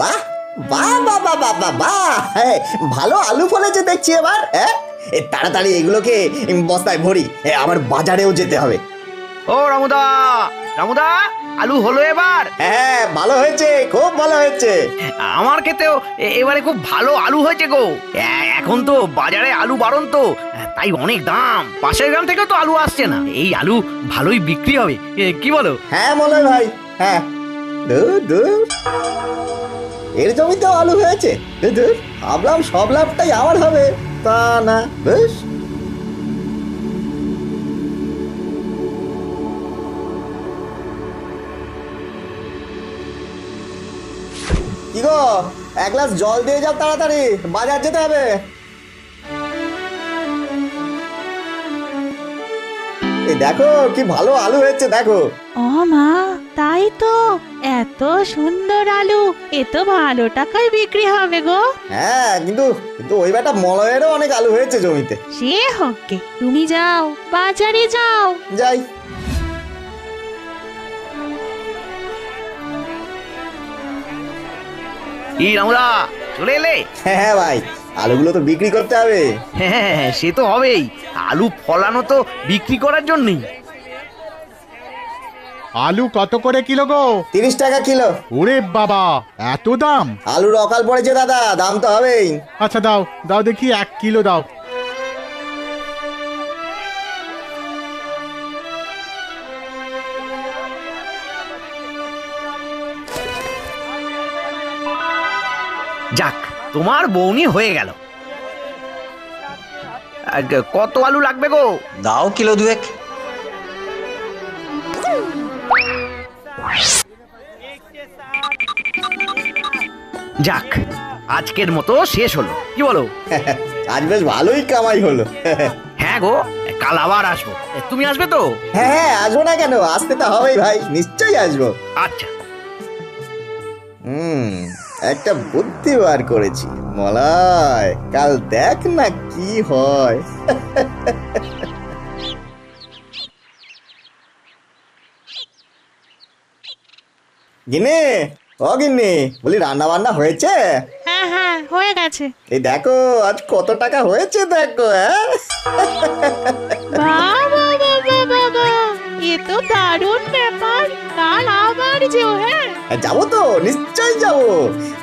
বাহ বাহ বাহ বাহ বাহ বাহ বাহ, ভালো আলু ফলেছে দেখছি এবার। হ্যাঁ, তাড়াতাড়ি এগুলোকে বস্তায় ভরি, আবার বাজারেও যেতে হবে। ও রামুদা, রামুদা, আলু হলো এবার? হ্যাঁ, ভালো হয়েছে, খুব ভালো হয়েছে। আমার ক্ষেতেও এবারে খুব ভালো আলু হয়েছে গো। এখন তো বাজারে আলু বারণ, তো তাই অনেক দাম। পাশের গ্রাম থেকেও তো আলু আসছে না। এই আলু ভালোই বিক্রি হবে, কি বলো? হ্যাঁ মলয় ভাই, হ্যাঁ। দূর দূর, এর জমিতেও আলু হয়েছে। দূর দূর, ভাবলাম সব লাভটাই আমার হবে, তা না। বেশ, কি গো, এক গ্লাস জল দিয়ে যাও তাড়াতাড়ি, বাজার যেতে হবে। এই দেখো কি ভালো আলু হয়েছে, দেখো। ও মা, তাই তো, এত সুন্দর আলু, এ তো ভালো টাকায় বিক্রি হবে গো। হ্যাঁ, কিন্তু কিন্তু ওই বেটা মলয়েরও অনেক আলু হয়েছে জমিতে। সে হোক গে, তুমি যাও, বাজারে যাও। যাই। এই রামুদা, চলে এলে? হ্যাঁ ভাই, আলুগুলো তো বিক্রি করতে হবে। হ্যাঁ, সে তো হবেই। আলু ফলানো তো বিক্রি করার জন্যই। আলু কত করে কিলো গো? 30 টাকা কিলো। ওরে বাবা, এত দাম! আলুর অকাল পড়েছে দাদা, দাম তো হবেই। আচ্ছা দাও দাও দেখি, 1 কিলো দাও। যাক, তোমার বউনি হয়ে গেল। কত আলু লাগবে গো? দাও কিলো দুয়েক। যাক, আজকের মতো শেষ হলো, কি বলো? আজ বেশ ভালোই কামাই হলো। হ্যাঁ গো, কাল আবার আসবো। তুমি আসবে তো? হ্যাঁ হ্যাঁ, আসবো না কেন, আসতে তো হবেই ভাই, নিশ্চয়ই আসবো। আচ্ছা। একটা বুদ্ধি বার করেছি মলয়, কাল দেখ না কি হয়। গিন্নি, ও গিন্নি, বলি রান্না বান্না হয়েছে? হ্যাঁ হ্যাঁ, হয়ে গেছে। এই দেখো আজ কত টাকা হয়েছে, দেখো। হ্যাঁ, বাবা বাবা বাবা, এ তো দারুণ ব্যাপার। কাল আবার যেও। হ্যাঁ, যাবো তো, নিশ্চয়ই যাবো,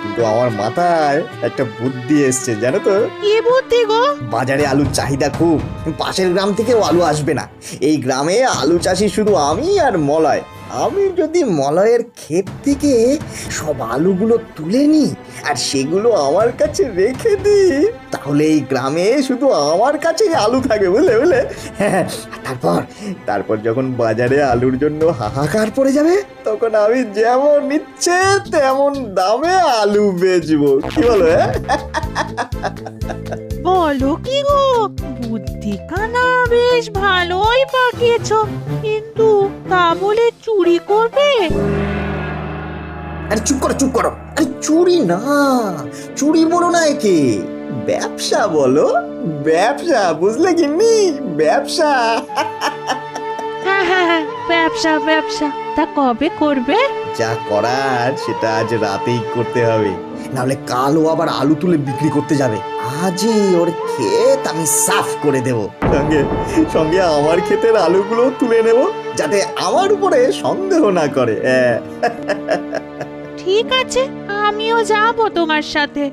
কিন্তু আমার মাথায় একটা বুদ্ধি এসছে, জানো তো। কি বুদ্ধি গো? বাজারে আলুর চাহিদা খুব, পাশের গ্রাম থেকেও আলু আসবে না। এই গ্রামে আলু চাষি শুধু আমি আর মলয়। আমি যদি মলয়ের ক্ষেত থেকে সব আলুগুলো তুলে নিই আর সেগুলো আমার কাছে রেখে দিই, তাহলে এই গ্রামে শুধু আমার কাছেই আলু থাকবে, বুঝলে বুঝলে। হ্যাঁ, তারপর তারপর যখন বাজারে আলুর জন্য হাহাকার পড়ে যাবে, তখন আমি যেমন ইচ্ছে তেমন দামে আলু বেচবো, কি বলো? হ্যাঁ, বলো কি গো, বুদ্ধি কানা বেশ ভালোই পাকিয়েছো, কিন্তু তা বলে চুরি করবে? আরে চুপ করো, চুপ করো। আরে চুরি না, চুরি বলো না একে, ব্যবসা বলো, ব্যবসা, বুঝলে গিন্নি, ব্যবসা। হ্যাঁ হ্যাঁ হ্যাঁ, ব্যবসা ব্যবসা। তা কবে করবে? যা করার সেটা আজ রাতেই করতে হবে, নাহলে কালও আবার আলু তুলে বিক্রি করতে যাবে। আজই ওর ক্ষেত আমি সাফ করে দেব, সঙ্গে সঙ্গে আমার ক্ষেতের আলুগুলো তুলে নেব, যাতে আমার উপরে সন্দেহ না করে। ঠিক আছে, আমিও যাব তোমার সাথে।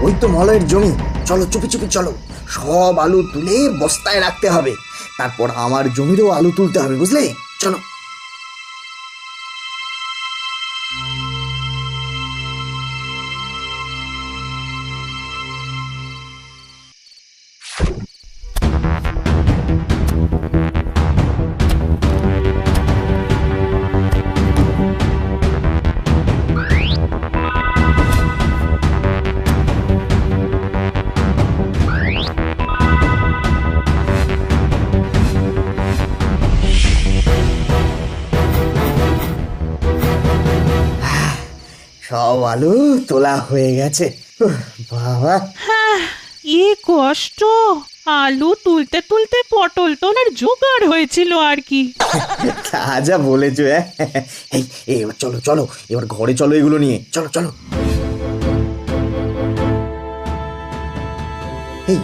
ওই তো মলয়ের জমি, চলো চুপি চুপি চলো, সব আলু তুলে বস্তায় রাখতে হবে, তারপর আমার জমিরও আলু তুলতে হবে, বুঝলে, চলো। সব আলু তোলা হয়ে গেছে। বাবা, এ কষ্ট, আলু তুলতে তুলতে পটল তোলার জোগাড় হয়েছিল আর কি। তা যা বলেছো। এই এবার চলো চলো, এবার ঘরে চলো, এগুলো নিয়ে চলো চলো। এই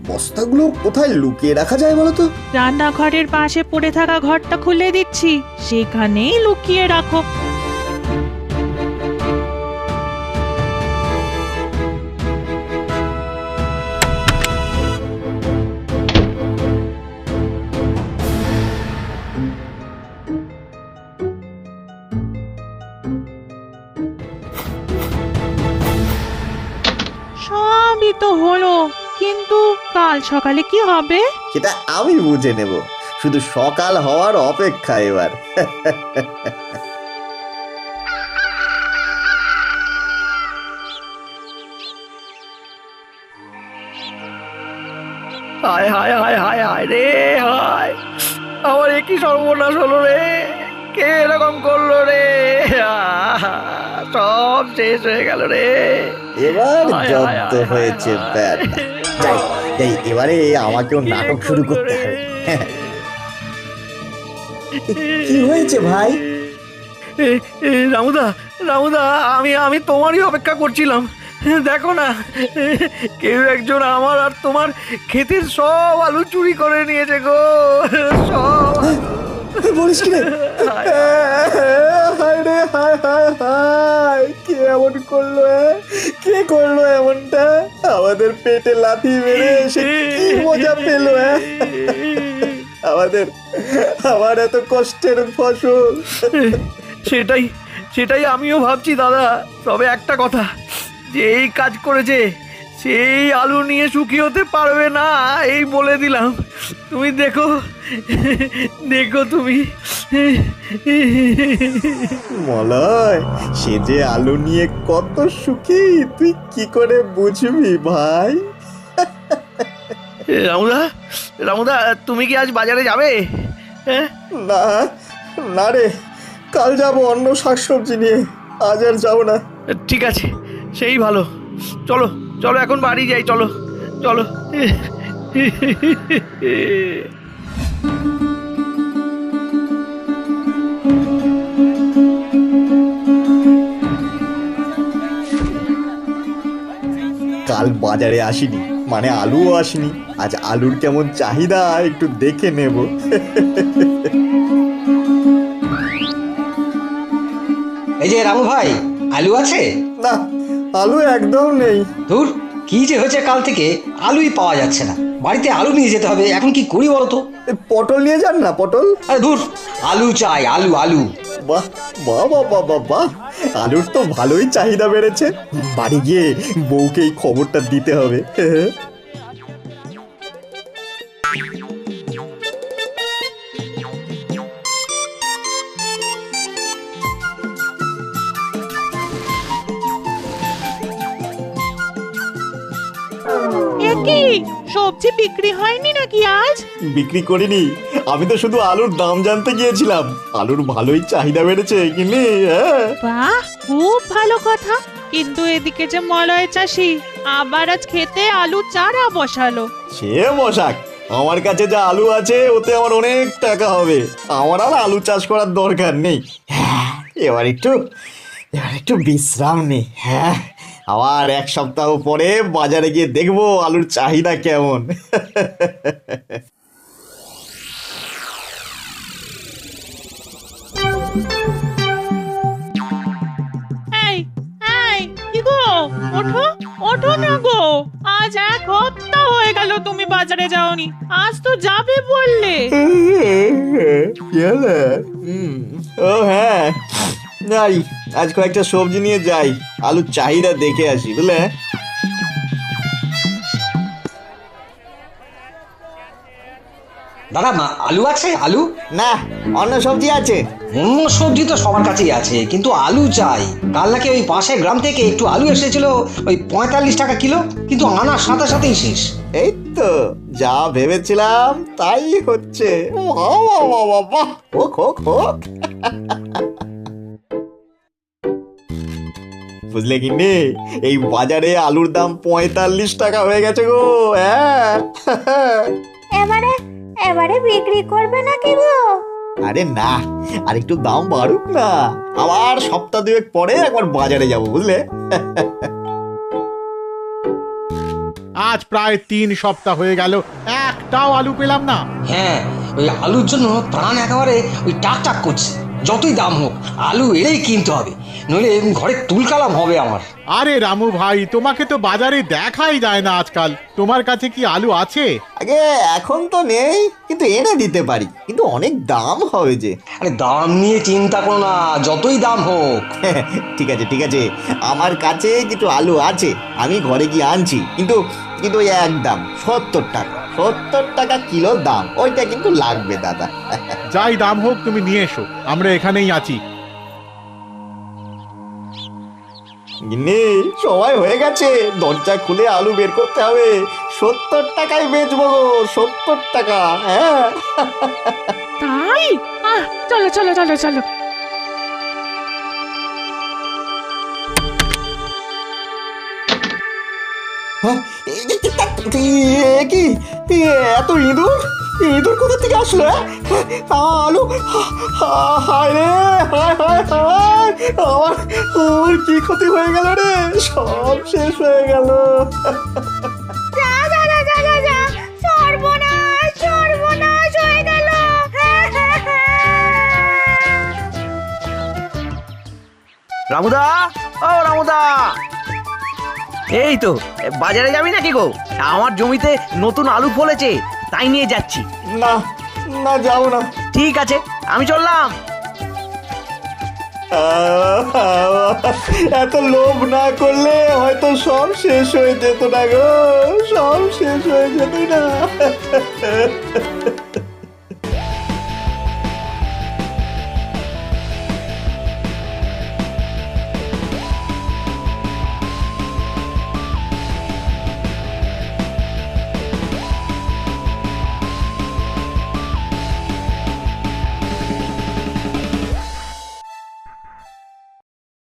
বস্তাগুলো কোথায় লুকিয়ে রাখা যায় বলো তো? রান্নাঘরের পাশে পড়ে থাকা ঘরটা খুলে দিচ্ছি, সেখানেই লুকিয়ে রাখো। সবই তো হলো, কিন্তু কাল সকালে কি হবে? সেটা আমি বুঝে নেব, শুধু সকাল হওয়ার অপেক্ষা এবার। হায় হায় হায় হায় হায় রে হায়, আমার একই সর্বনাশ হলো রে, কে এরকম করলো রে? সব শেষ হয়ে গেল রে। এবার হায়, হায়, যত হায়, হয়েছে হায়, ব্যাট। যাই যাই, এবারে আমাকেও নাটক শুরু করতে হবে। কি হয়েছে ভাই? রামুদা, রামুদা, আমি তোমারই অপেক্ষা করছিলাম। দেখো না, কেউ একজন আমার আর তোমার ক্ষেতের সব আলু চুরি করে নিয়েছে গো, সব। বলিস কি রে? হায় রে হায় হায় হায়, কে এমন করলো? কে করলো এমনটা? আমাদের পেটে লাথি মেরে এসে কি মজা পেলো? আমার এত কষ্টের ফসল। সেটাই সেটাই আমিও ভাবছি দাদা। তবে একটা কথা, যে এই কাজ করেছে সেই আলু নিয়ে সুখী হতে পারবে না, এই বলে দিলাম। তুমি দেখো, দেখো তুমি। মলয়, সে যে আলু নিয়ে কত সুখী, তুই কি করে বুঝবি ভাই? রামুদা, রামুদা, তুমি কি আজ বাজারে যাবে? হ্যাঁ, না না রে, কাল যাবো অন্য শাকসবজি নিয়ে, আজ আর যাবো না। ঠিক আছে, সেই ভালো। চলো চলো, এখন বাড়ি যাই, চলো চলো। কাল বাজারে আসিনি, মানে আলুও আসেনি। আজ আলুর কেমন চাহিদা একটু দেখে নেব। এই যে রামু ভাই, আলু আছে? না, আলু একদম নেই। ধুর, কি যে হয়েছে কাল থেকে আলুই পাওয়া যাচ্ছে না। বাড়িতে আলু নিয়ে যেতে হবে, এখন কি করি বলো তো? পটল নিয়ে যান না, পটল। আরে ধুর, আলু চাই, আলু আলু। বাহ বাহ বাহ বাহ বাহ বাহ, আলুর তো ভালোই চাহিদা বেড়েছে। বাড়ি গিয়ে বউকে এই খবরটা দিতে হবে। এ কি, সবজি বিক্রি হয়নি নাকি আজ? বিক্রি করিনি, আমি তো শুধু আলুর দাম জানতে গিয়েছিলাম। আলুর ভালোই চাহিদা বেড়েছে কিনে। হ্যাঁ, বাহ, খুব ভালো কথা। কিন্তু এদিকে যে মলয় চাষি আবার আজ খেতে আলু চারা বসালো। সে বসাক, আমার কাছে যা আলু আছে ওতে আমার অনেক টাকা হবে। আমার আর আলু চাষ করার দরকার নেই। হ্যাঁ, এবার একটু বিশ্রাম নেই। হ্যাঁ, আবার এক সপ্তাহ পরে বাজারে গিয়ে দেখবো আলুর চাহিদা কেমন। এই এই, কি গো, ওঠো ওঠো না গো, আজ এক সপ্তাহ হয়ে গেল তুমি বাজারে যাওনি, আজ তো যাবে বললে। ও হ্যাঁ, যাই, আজ কয়েকটা সবজি নিয়ে যাই, আলুর চাহিদা দেখে আসি, বুঝলে? দাদা, আলু আছে? আলু না, অন্য সবজি আছে। অন্য সবজি তো সবার কাছেই আছে, কিন্তু আলু চাই। কাল নাকি ওই পাশের গ্রাম থেকে একটু আলু এসেছিল, ওই 45 টাকা কিলো, কিন্তু আনার সাথে সাথেই শেষ। এই তো যা ভেবেছিলাম তাই হচ্ছে। বাহ বাহ বাহ বাহ, হোক হোক হোক। বুঝলে কি নে, এই বাজারে আলুর দাম 45 টাকা হয়ে গেছে গো। হ্যাঁ এবারে এবারে বিক্রি করবে নাকি গো? আরে না, আর একটু দাম বাড়ুক না, আবার সপ্তাহ দুয়েক পরে একবার বাজারে যাব, বুঝলে। আজ প্রায় 3 সপ্তাহ হয়ে গেল, একটাও আলু পেলাম না। হ্যাঁ, ওই আলুর জন্য প্রাণ একেবারে ওই টাক টাক করছে। যতই দাম হোক আলু এলেই কিনতে হবে, নইলে ঘরে তুলকালাম হবে আমার। আরে রামু ভাই, তোমাকে তো বাজারে দেখাই যায় না আজকাল। তোমার কাছে কি আলু আছে? আগে এখন তো নেই, কিন্তু এনে দিতে পারি, কিন্তু অনেক দাম হবে যে। আরে দাম নিয়ে চিন্তা করো না, যতই দাম হোক। ঠিক আছে ঠিক আছে, আমার কাছে কিছু আলু আছে, আমি ঘরে গিয়ে আনছি, কিন্তু কিন্তু ওই একদম 70 টাকা, 70 টাকা কিলো দাম, ওইটা কিন্তু লাগবে দাদা। যাই দাম হোক তুমি নিয়ে এসো, আমরা এখানেই আছি। গিন্নি, সময় হয়ে গেছে, দরজা খুলে আলু বের করতে হবে। 70 টাকায় বেচবো গো, 70 টাকা। হ্যাঁ তাই চলো চলো চলো চলো। হ্যাঁ, কি এত ইঁদুর, ইঁদুর কোথা থেকে আসলো? আলু, হায় রে, হায় হায় হায়, আমার কি ক্ষতি হয়ে গেল রে, সব শেষ হয়ে গেল। যা যা যা যা যা যা, সর্বনাশ সর্বনাশ হয়ে গেল। রামুদা, ও রামুদা, এই তো বাজারে যাবি নাকি গো? আমার জমিতে নতুন আলু ফলেছে, তাই নিয়ে যাচ্ছি। না না, যাও না। ঠিক আছে, আমি চললাম। এত লোভ না করলে হয়তো সব শেষ হয়ে যেত না গো, সব শেষ হয়ে যেত না।